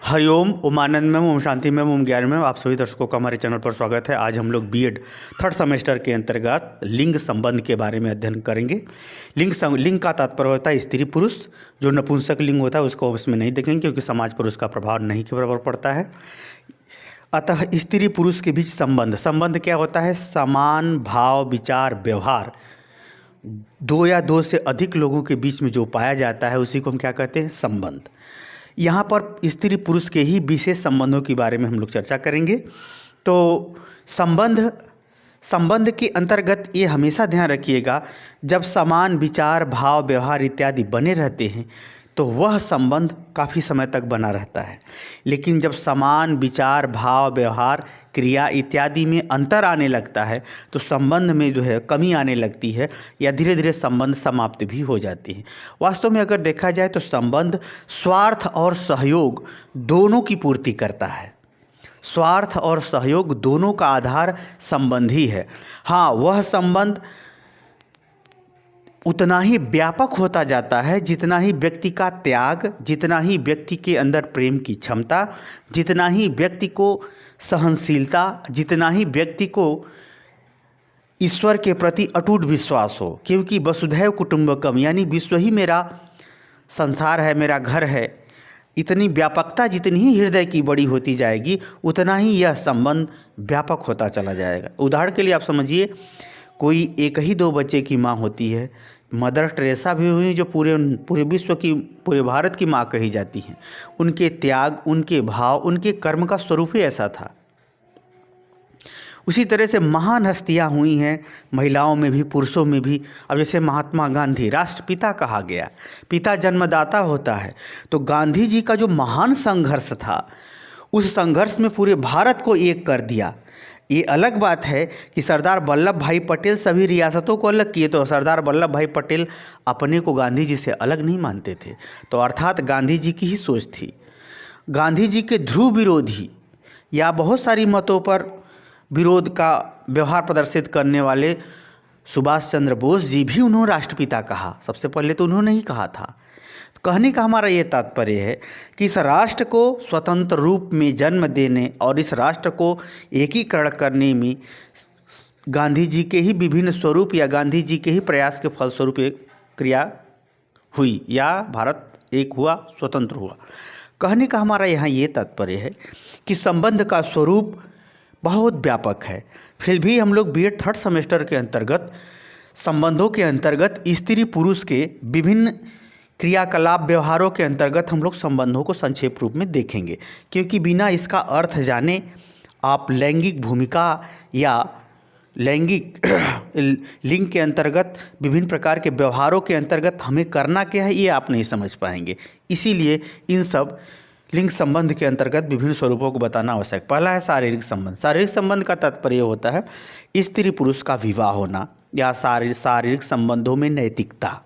हरिओम, उमानंद में ओम शांति में ओम ज्ञान में आप सभी दर्शकों का हमारे चैनल पर स्वागत है। आज हम लोग बीएड थर्ड सेमेस्टर के अंतर्गत लिंग संबंध के बारे में अध्ययन करेंगे। लिंग का तात्पर्य होता है स्त्री पुरुष। जो नपुंसक लिंग होता है उसको इसमें नहीं देखेंगे क्योंकि समाज पर उसका प्रभाव नहीं के बराबर पड़ता है। अतः स्त्री पुरुष के बीच संबंध क्या होता है? समान भाव, विचार, व्यवहार, दो या दो से अधिक लोगों के बीच में जो पाया जाता है उसी को हम क्या कहते हैं? संबंध। यहाँ पर स्त्री पुरुष के ही विशेष संबंधों के बारे में हम लोग चर्चा करेंगे। तो संबंध के अंतर्गत ये हमेशा ध्यान रखिएगा, जब समान विचार, भाव, व्यवहार इत्यादि बने रहते हैं तो वह संबंध काफ़ी समय तक बना रहता है। लेकिन जब समान विचार, भाव, व्यवहार, क्रिया इत्यादि में अंतर आने लगता है तो संबंध में जो है कमी आने लगती है या धीरे धीरे संबंध समाप्त भी हो जाती है। वास्तव में अगर देखा जाए तो संबंध स्वार्थ और सहयोग दोनों की पूर्ति करता है। स्वार्थ और सहयोग दोनों का आधार संबंध ही है। हाँ, वह संबंध उतना ही व्यापक होता जाता है जितना ही व्यक्ति का त्याग, जितना ही व्यक्ति के अंदर प्रेम की क्षमता, जितना ही व्यक्ति को सहनशीलता, जितना ही व्यक्ति को ईश्वर के प्रति अटूट विश्वास हो। क्योंकि वसुधैव कुटुंबकम यानी विश्व ही मेरा संसार है, मेरा घर है। इतनी व्यापकता जितनी ही हृदय की बड़ी होती जाएगी उतना ही यह संबंध व्यापक होता चला जाएगा। उदाहरण के लिए आप समझिए, कोई एक ही दो बच्चे की माँ होती है। मदर टेरेसा भी हुई जो पूरे विश्व की, पूरे भारत की माँ कही जाती हैं। उनके त्याग, उनके भाव, उनके कर्म का स्वरूप ही ऐसा था। उसी तरह से महान हस्तियाँ हुई हैं, महिलाओं में भी पुरुषों में भी। अब जैसे महात्मा गांधी राष्ट्रपिता कहा गया, पिता जन्मदाता होता है। तो गांधी जी का जो महान संघर्ष था, उस संघर्ष में पूरे भारत को एक कर दिया। ये अलग बात है कि सरदार वल्लभ भाई पटेल सभी रियासतों को अलग किए, तो सरदार वल्लभ भाई पटेल अपने को गांधी जी से अलग नहीं मानते थे। तो अर्थात गांधी जी की ही सोच थी। गांधी जी के ध्रुव विरोधी या बहुत सारी मतों पर विरोध का व्यवहार प्रदर्शित करने वाले सुभाष चंद्र बोस जी भी उन्होंने राष्ट्रपिता कहा। सबसे पहले तो उन्होंने ही कहा था। कहने का हमारा ये तात्पर्य है कि इस राष्ट्र को स्वतंत्र रूप में जन्म देने और इस राष्ट्र को एकीकरण करने में गांधी जी के ही विभिन्न स्वरूप या गांधी जी के ही प्रयास के फलस्वरूप एक क्रिया हुई या भारत एक हुआ, स्वतंत्र हुआ। कहने का हमारा यहाँ ये तात्पर्य है कि संबंध का स्वरूप बहुत व्यापक है। फिर भी हम लोग बीएड थर्ड सेमेस्टर के अंतर्गत संबंधों के अंतर्गत स्त्री पुरुष के विभिन्न क्रियाकलाप, व्यवहारों के अंतर्गत हम लोग संबंधों को संक्षेप रूप में देखेंगे। क्योंकि बिना इसका अर्थ जाने आप लैंगिक भूमिका या लैंगिक लिंग के अंतर्गत विभिन्न प्रकार के व्यवहारों के अंतर्गत हमें करना क्या है ये आप नहीं समझ पाएंगे। इसीलिए इन सब लिंग संबंध के अंतर्गत विभिन्न स्वरूपों को बताना आवश्यक। पहला है शारीरिक संबंध। शारीरिक संबंध का तात्पर्य होता है स्त्री पुरुष का विवाह होना या शारीरिक संबंधों में नैतिकता।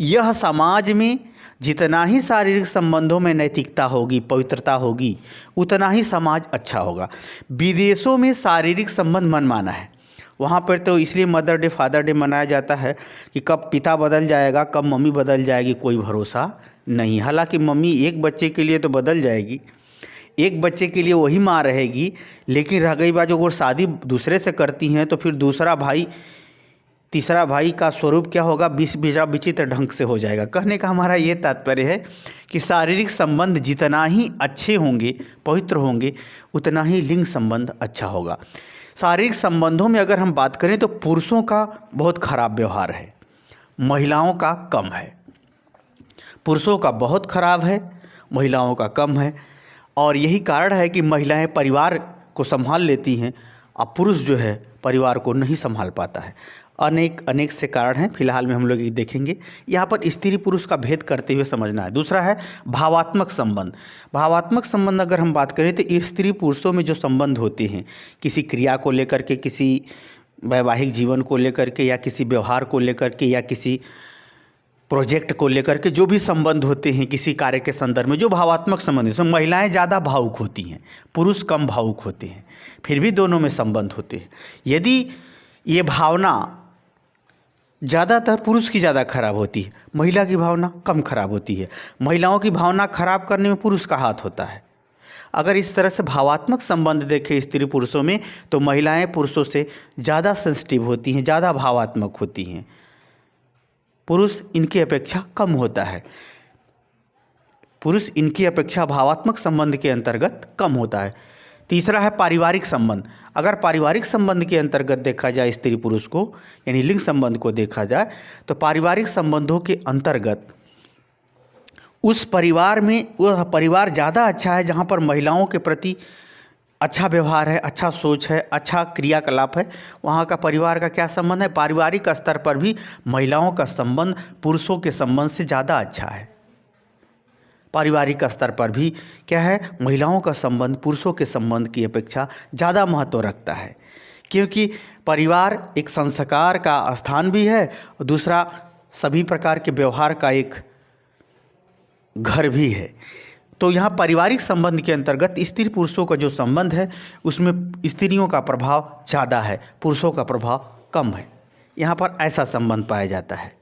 यह समाज में जितना ही शारीरिक संबंधों में नैतिकता होगी, पवित्रता होगी, उतना ही समाज अच्छा होगा। विदेशों में शारीरिक संबंध मनमाना है। वहाँ पर तो इसलिए मदर डे, फादर डे मनाया जाता है कि कब पिता बदल जाएगा, कब मम्मी बदल जाएगी, कोई भरोसा नहीं। हालांकि मम्मी एक बच्चे के लिए तो बदल जाएगी, एक बच्चे के लिए वही माँ रहेगी, लेकिन रह गई बात, जो वो शादी दूसरे से करती हैं तो फिर दूसरा भाई, तीसरा भाई का स्वरूप क्या होगा? विचित्र ढंग से हो जाएगा। कहने का हमारा ये तात्पर्य है कि शारीरिक संबंध जितना ही अच्छे होंगे, पवित्र होंगे, उतना ही लिंग संबंध अच्छा होगा। शारीरिक संबंधों में अगर हम बात करें तो पुरुषों का बहुत खराब व्यवहार है, महिलाओं का कम है। पुरुषों का बहुत खराब है, महिलाओं का कम है। और यही कारण है कि महिलाएं परिवार को संभाल लेती हैं और पुरुष जो है परिवार को नहीं संभाल पाता है। अनेक से कारण हैं, फिलहाल में हम लोग ये देखेंगे। यहाँ पर स्त्री पुरुष का भेद करते हुए समझना है। दूसरा है भावात्मक संबंध। भावात्मक संबंध अगर हम बात करें तो स्त्री पुरुषों में जो संबंध होते हैं, किसी क्रिया को लेकर के, किसी वैवाहिक जीवन को लेकर के, या किसी व्यवहार को लेकर के, या किसी प्रोजेक्ट को लेकर के, जो भी संबंध होते हैं किसी कार्य के संदर्भ में, जो भावात्मक संबंध है, महिलाएं ज़्यादा भावुक होती हैं, पुरुष कम भावुक होते हैं। फिर भी दोनों में संबंध होते हैं। यदि ये भावना ज़्यादातर पुरुष की ज़्यादा खराब होती है, महिला की भावना कम खराब होती है। महिलाओं की भावना खराब करने में पुरुष का हाथ होता है। अगर इस तरह से भावात्मक संबंध देखें स्त्री पुरुषों में तो महिलाएं पुरुषों से ज़्यादा सेंसिटिव होती हैं, ज़्यादा भावात्मक होती हैं। पुरुष इनकी अपेक्षा कम होता है, पुरुष इनकी अपेक्षा भावात्मक संबंध के अंतर्गत कम होता है। तीसरा है पारिवारिक संबंध। अगर पारिवारिक संबंध के अंतर्गत देखा जाए स्त्री पुरुष को, यानी लिंग संबंध को देखा जाए, तो पारिवारिक संबंधों के अंतर्गत उस परिवार में वह परिवार ज़्यादा अच्छा है जहाँ पर महिलाओं के प्रति अच्छा व्यवहार है, अच्छा सोच है, अच्छा क्रियाकलाप है। वहाँ का परिवार का क्या संबंध है? पारिवारिक स्तर पर भी महिलाओं का संबंध पुरुषों के संबंध से ज़्यादा अच्छा है। पारिवारिक स्तर पर भी क्या है? महिलाओं का संबंध पुरुषों के संबंध की अपेक्षा ज़्यादा महत्व रखता है, क्योंकि परिवार एक संस्कार का स्थान भी है और दूसरा सभी प्रकार के व्यवहार का एक घर भी है। तो यहाँ पारिवारिक संबंध के अंतर्गत स्त्री पुरुषों का जो संबंध है उसमें स्त्रियों का प्रभाव ज़्यादा है, पुरुषों का प्रभाव कम है। यहाँ पर ऐसा संबंध पाया जाता है।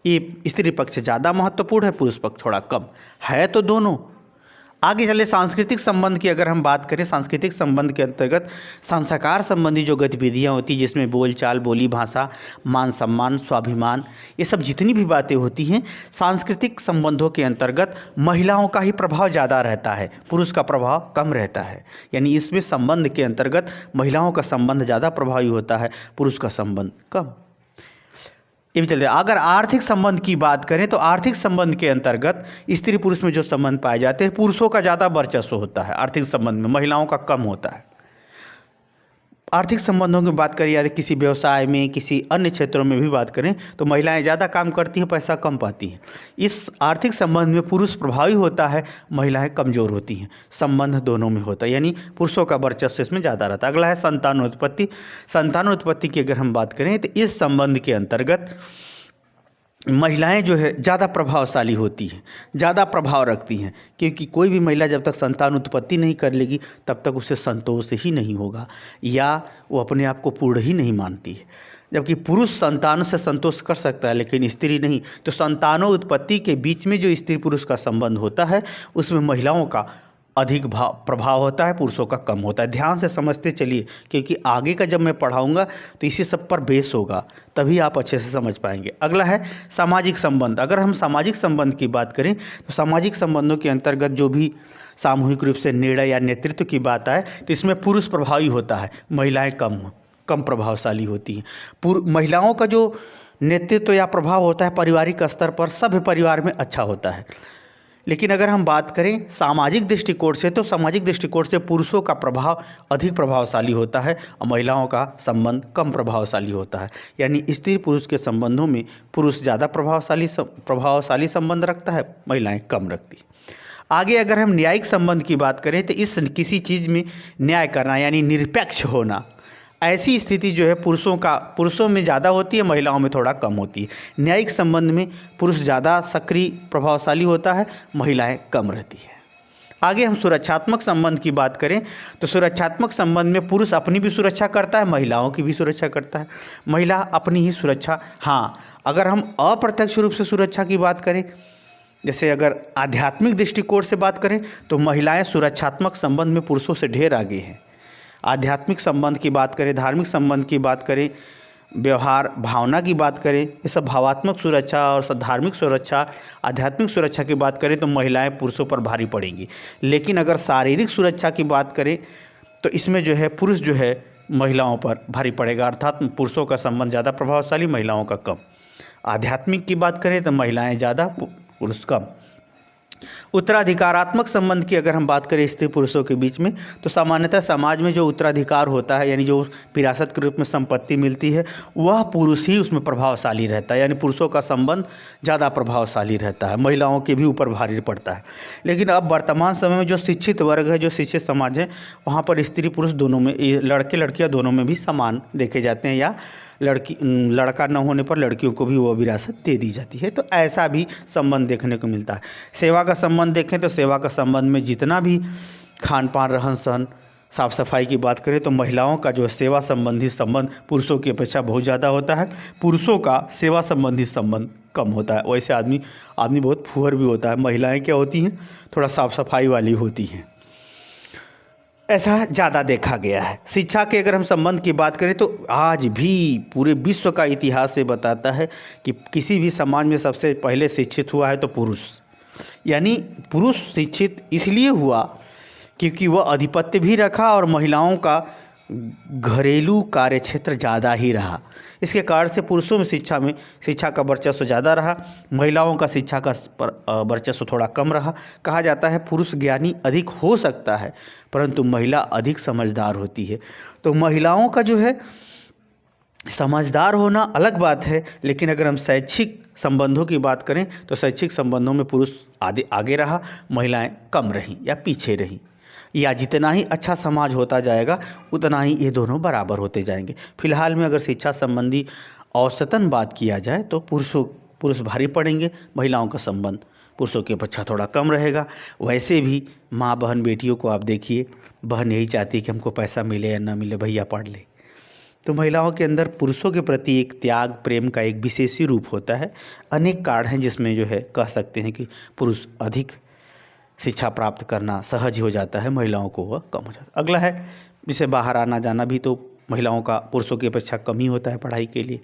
ये स्त्री पक्ष ज़्यादा महत्वपूर्ण है, पुरुष पक्ष थोड़ा कम है, तो दोनों। आगे चले सांस्कृतिक संबंध की अगर हम बात करें, सांस्कृतिक संबंध के अंतर्गत संस्कार संबंधी जो गतिविधियां होती हैं, जिसमें बोलचाल, बोली भाषा, मान सम्मान, स्वाभिमान, ये सब जितनी भी बातें होती हैं, सांस्कृतिक संबंधों के अंतर्गत महिलाओं का ही प्रभाव ज़्यादा रहता है, पुरुष का प्रभाव कम रहता है। यानी इसमें संबंध के अंतर्गत महिलाओं का संबंध ज़्यादा प्रभावी होता है, पुरुष का संबंध कम। ये भी चलते। अगर आर्थिक संबंध की बात करें तो आर्थिक संबंध के अंतर्गत स्त्री पुरुष में जो संबंध पाए जाते हैं, पुरुषों का ज़्यादा वर्चस्व होता है आर्थिक संबंध में, महिलाओं का कम होता है। आर्थिक संबंधों की बात करें या किसी व्यवसाय में, किसी अन्य क्षेत्रों में भी बात करें तो महिलाएं ज़्यादा काम करती हैं, पैसा कम पाती हैं। इस आर्थिक संबंध में पुरुष प्रभावी होता है, महिलाएं कमज़ोर होती हैं। संबंध दोनों में होता है, यानी पुरुषों का वर्चस्व इसमें ज़्यादा रहता है। अगला है संतानोत्पत्ति। संतानोत्पत्ति की अगर हम बात करें तो इस संबंध के अंतर्गत महिलाएं जो है ज़्यादा प्रभावशाली होती हैं, ज़्यादा प्रभाव रखती हैं, क्योंकि कोई भी महिला जब तक संतान उत्पत्ति नहीं कर लेगी तब तक उसे संतोष ही नहीं होगा या वो अपने आप को पूर्ण ही नहीं मानती है। जबकि पुरुष संतान से संतोष कर सकता है लेकिन स्त्री नहीं। तो संतानों उत्पत्ति के बीच में जो स्त्री पुरुष का संबंध होता है उसमें महिलाओं का अधिक प्रभाव होता है, पुरुषों का कम होता है। ध्यान से समझते चलिए, क्योंकि आगे का जब मैं पढ़ाऊंगा तो इसी सब पर बेस होगा, तभी आप अच्छे से समझ पाएंगे। अगला है सामाजिक संबंध। अगर हम सामाजिक संबंध की बात करें तो सामाजिक संबंधों के अंतर्गत जो भी सामूहिक रूप से निर्णय या नेतृत्व की बात आए तो इसमें पुरुष प्रभावी होता है, महिलाएँ कम प्रभावशाली होती हैं। महिलाओं का जो नेतृत्व या प्रभाव होता है पारिवारिक स्तर पर सभ्य परिवार में अच्छा होता है। लेकिन अगर हम बात करें सामाजिक दृष्टिकोण से तो सामाजिक दृष्टिकोण से पुरुषों का प्रभाव अधिक प्रभावशाली होता है और महिलाओं का संबंध कम प्रभावशाली होता है। यानी स्त्री पुरुष के संबंधों में पुरुष ज़्यादा प्रभावशाली संबंध रखता है, महिलाएं कम रखती। आगे अगर हम न्यायिक संबंध की बात करें तो इस किसी चीज़ में न्याय करना यानी निरपेक्ष होना, ऐसी स्थिति जो है पुरुषों में ज़्यादा होती है, महिलाओं में थोड़ा कम होती है। न्यायिक संबंध में पुरुष ज़्यादा सक्रिय प्रभावशाली होता है, महिलाएं कम रहती है। आगे हम सुरक्षात्मक संबंध की बात करें तो सुरक्षात्मक संबंध में पुरुष अपनी भी सुरक्षा करता है, महिलाओं की भी सुरक्षा करता है। महिला अपनी ही सुरक्षा, हाँ, अगर हम अप्रत्यक्ष रूप से सुरक्षा की बात करें, जैसे अगर आध्यात्मिक दृष्टिकोण से बात करें तो महिलाएं सुरक्षात्मक संबंध में पुरुषों से ढेर आगे हैं। आध्यात्मिक संबंध की बात करें, धार्मिक संबंध की बात करें, व्यवहार भावना की बात करें, ये सब भावात्मक सुरक्षा और धार्मिक सुरक्षा, आध्यात्मिक सुरक्षा की बात करें तो महिलाएं पुरुषों पर भारी पड़ेंगी। लेकिन अगर शारीरिक सुरक्षा की बात करें तो इसमें जो है पुरुष जो है महिलाओं पर भारी पड़ेगा, अर्थात पुरुषों का संबंध ज़्यादा प्रभावशाली, महिलाओं का कम। आध्यात्मिक की बात करें तो महिलाएं ज़्यादा, पुरुष कम। उत्तराधिकारात्मक संबंध की अगर हम बात करें स्त्री पुरुषों के बीच में तो सामान्यतः समाज में जो उत्तराधिकार होता है यानी जो विरासत के रूप में संपत्ति मिलती है वह पुरुष ही उसमें प्रभावशाली रहता है, यानी पुरुषों का संबंध ज़्यादा प्रभावशाली रहता है, महिलाओं के भी ऊपर भारी पड़ता है। लेकिन अब वर्तमान समय में जो शिक्षित वर्ग है, जो शिक्षित समाज है, वहाँ पर स्त्री पुरुष दोनों में, लड़के लड़कियाँ दोनों में भी समान देखे जाते हैं, या लड़का न होने पर लड़कियों को भी वो विरासत दे दी जाती है। तो ऐसा भी संबंध देखने को मिलता है। सेवा का संबंध देखें तो सेवा का संबंध में जितना भी खान पान, रहन सहन, साफ सफाई की बात करें तो महिलाओं का जो सेवा संबंधी संबंध पुरुषों की अपेक्षा बहुत ज़्यादा होता है, पुरुषों का सेवा संबंधी संबंध कम होता है। वैसे आदमी बहुत फुहर भी होता है, महिलाएँ क्या होती हैं, थोड़ा साफ सफाई वाली होती हैं। ऐसा ज़्यादा देखा गया है। शिक्षा के अगर हम संबंध की बात करें तो आज भी पूरे विश्व का इतिहास ये बताता है कि किसी भी समाज में सबसे पहले शिक्षित हुआ है तो पुरुष। यानी पुरुष शिक्षित इसलिए हुआ क्योंकि वह आधिपत्य भी रखा और महिलाओं का घरेलू कार्यक्षेत्र ज़्यादा ही रहा। इसके कारण से पुरुषों में शिक्षा का वर्चस्व ज़्यादा रहा, महिलाओं का शिक्षा का वर्चस्व थोड़ा कम रहा। कहा जाता है पुरुष ज्ञानी अधिक हो सकता है परंतु महिला अधिक समझदार होती है। तो महिलाओं का जो है समझदार होना अलग बात है, लेकिन अगर हम शैक्षिक संबंधों की बात करें तो शैक्षिक संबंधों में पुरुष आगे रहा, महिलाएं कम रहीं या पीछे रहीं। या जितना ही अच्छा समाज होता जाएगा उतना ही ये दोनों बराबर होते जाएंगे। फिलहाल में अगर शिक्षा संबंधी औसतन बात किया जाए तो पुरुष भारी पड़ेंगे, महिलाओं का संबंध पुरुषों की अपेक्षा थोड़ा कम रहेगा। वैसे भी माँ बहन बेटियों को आप देखिए, बहन यही चाहती है कि हमको पैसा मिले या ना मिले, भैया पढ़ ले। तो महिलाओं के अंदर पुरुषों के प्रति एक त्याग प्रेम का एक विशेष रूप होता है। अनेक कारण हैं जिसमें जो है कह सकते हैं कि पुरुष अधिक शिक्षा प्राप्त करना सहज हो जाता है, महिलाओं को वह कम हो जाता है। अगला है जिसे बाहर आना जाना भी तो महिलाओं का पुरुषों की अपेक्षा कम ही होता है पढ़ाई के लिए।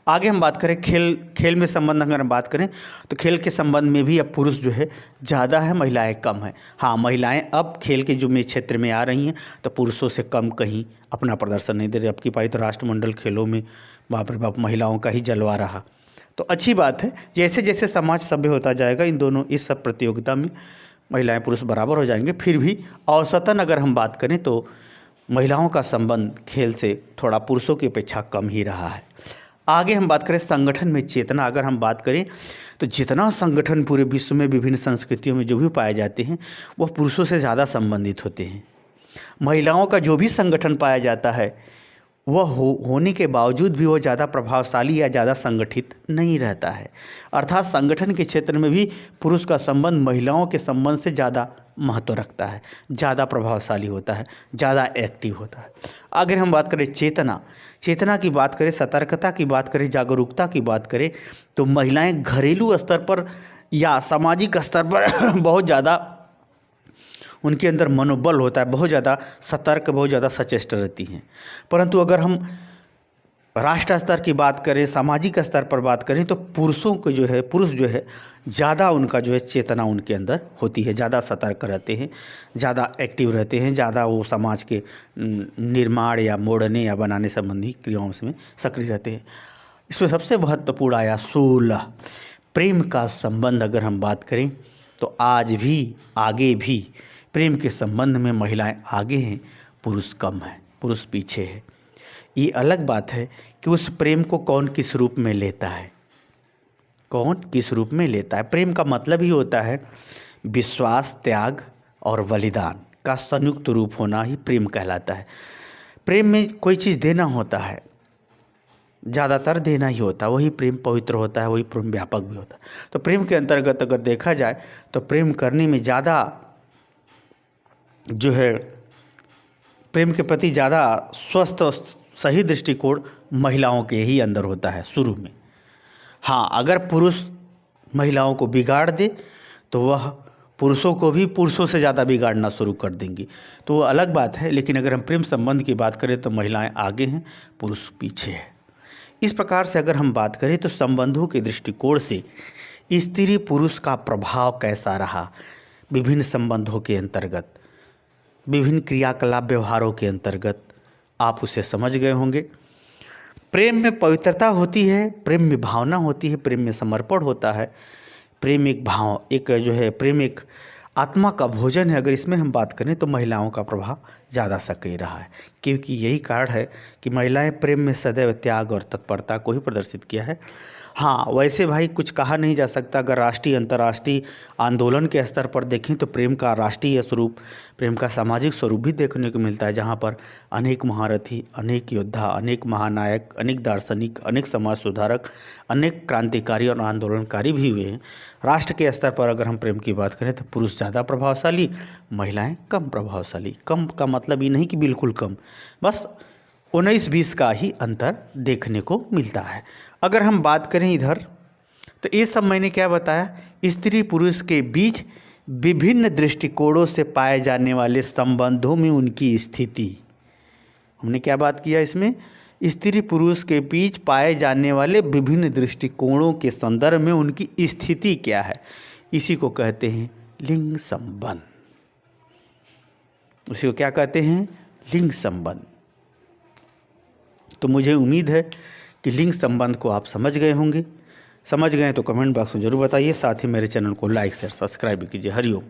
आगे हम बात करें खेल में संबंध अगर हम बात करें तो खेल के संबंध में भी अब पुरुष जो है ज़्यादा है, महिलाएं कम हैं। हाँ, महिलाएं अब खेल के जो में क्षेत्र में आ रही हैं तो पुरुषों से कम कहीं अपना प्रदर्शन नहीं दे रही। अब की पारी तो राष्ट्रमंडल खेलों में बाप रे बाप महिलाओं का ही जलवा रहा। तो अच्छी बात है, जैसे जैसे समाज सभ्य होता जाएगा इस सब प्रतियोगिता में महिलाएं पुरुष बराबर हो जाएंगे। फिर भी औसतन अगर हम बात करें तो महिलाओं का संबंध खेल से थोड़ा पुरुषों की अपेक्षा कम ही रहा है। आगे हम बात करें संगठन में चेतना, अगर हम बात करें तो जितना संगठन पूरे विश्व में विभिन्न संस्कृतियों में जो भी पाए जाते हैं वह पुरुषों से ज़्यादा संबंधित होते हैं। महिलाओं का जो भी संगठन पाया जाता है वह होने के बावजूद भी वो ज़्यादा प्रभावशाली या ज़्यादा संगठित नहीं रहता है। अर्थात संगठन के क्षेत्र में भी पुरुष का संबंध महिलाओं के संबंध से ज़्यादा महत्व रखता है, ज़्यादा प्रभावशाली होता है, ज़्यादा एक्टिव होता है। अगर हम बात करें चेतना की बात करें, सतर्कता की बात करें, जागरूकता की बात करें तो महिलाएं घरेलू स्तर पर या सामाजिक स्तर पर बहुत ज़्यादा उनके अंदर मनोबल होता है, बहुत ज़्यादा सतर्क, बहुत ज़्यादा सचेष्ट रहती हैं। परंतु अगर हम राष्ट्र स्तर की बात करें, सामाजिक स्तर पर बात करें तो पुरुष जो है ज़्यादा उनका जो है चेतना उनके अंदर होती है, ज़्यादा सतर्क रहते हैं, ज़्यादा एक्टिव रहते हैं, ज़्यादा वो समाज के निर्माण या मोड़ने या बनाने संबंधी क्रियाओं में सक्रिय रहते हैं। इसमें सबसे महत्वपूर्ण आया 16 प्रेम का संबंध। अगर हम बात करें तो आज भी आगे भी प्रेम के संबंध में महिलाएं आगे हैं, पुरुष कम है, पुरुष पीछे है। ये अलग बात है कि उस प्रेम को कौन किस रूप में लेता है, कौन किस रूप में लेता है। प्रेम का मतलब ही होता है विश्वास, त्याग और बलिदान का संयुक्त रूप होना ही प्रेम कहलाता है। प्रेम में कोई चीज़ देना होता है, ज़्यादातर देना ही होता है, वही प्रेम पवित्र होता है, वही प्रेम व्यापक भी होता है। तो प्रेम के अंतर्गत अगर देखा जाए तो प्रेम करने में ज़्यादा जो है प्रेम के प्रति ज़्यादा स्वस्थ और सही दृष्टिकोण महिलाओं के ही अंदर होता है शुरू में। हाँ, अगर पुरुष महिलाओं को बिगाड़ दे तो वह पुरुषों को भी पुरुषों से ज़्यादा बिगाड़ना शुरू कर देंगी, तो वो अलग बात है। लेकिन अगर हम प्रेम संबंध की बात करें तो महिलाएं आगे हैं, पुरुष पीछे है। इस प्रकार से अगर हम बात करें तो संबंधों के दृष्टिकोण से स्त्री पुरुष का प्रभाव कैसा रहा विभिन्न संबंधों के अंतर्गत, विभिन्न क्रियाकलाप व्यवहारों के अंतर्गत, आप उसे समझ गए होंगे। प्रेम में पवित्रता होती है, प्रेम में भावना होती है, प्रेम में समर्पण होता है, प्रेम एक आत्मा का भोजन है। अगर इसमें हम बात करें तो महिलाओं का प्रभाव ज़्यादा सक्रिय रहा है, क्योंकि यही कारण है कि महिलाएं प्रेम में सदैव त्याग और तत्परता को ही प्रदर्शित किया है। हाँ, वैसे भाई कुछ कहा नहीं जा सकता। अगर राष्ट्रीय अंतर्राष्ट्रीय आंदोलन के स्तर पर देखें तो प्रेम का राष्ट्रीय स्वरूप, प्रेम का सामाजिक स्वरूप भी देखने को मिलता है, जहाँ पर अनेक महारथी, अनेक योद्धा, अनेक महानायक, अनेक दार्शनिक, अनेक समाज सुधारक, अनेक क्रांतिकारी और आंदोलनकारी भी हुए हैं। राष्ट्र के स्तर पर अगर हम प्रेम की बात करें तो पुरुष ज़्यादा प्रभावशाली, महिलाएँ कम प्रभावशाली। कम का मतलब ये नहीं कि बिल्कुल कम, बस 19-20 का ही अंतर देखने को मिलता है। अगर हम बात करें इधर तो ये सब मैंने क्या बताया, स्त्री पुरुष के बीच विभिन्न दृष्टिकोणों से पाए जाने वाले संबंधों में उनकी स्थिति। हमने क्या बात किया इसमें? स्त्री पुरुष के बीच पाए जाने वाले विभिन्न दृष्टिकोणों के संदर्भ में उनकी स्थिति क्या है, इसी को कहते हैं लिंग संबंध। इसी को क्या कहते हैं? लिंग संबंध। तो मुझे उम्मीद है कि लिंग संबंध को आप समझ गए होंगे। समझ गए तो कमेंट बॉक्स में जरूर बताइए। साथ ही मेरे चैनल को लाइक शेयर सब्सक्राइब कीजिए। हरिओम।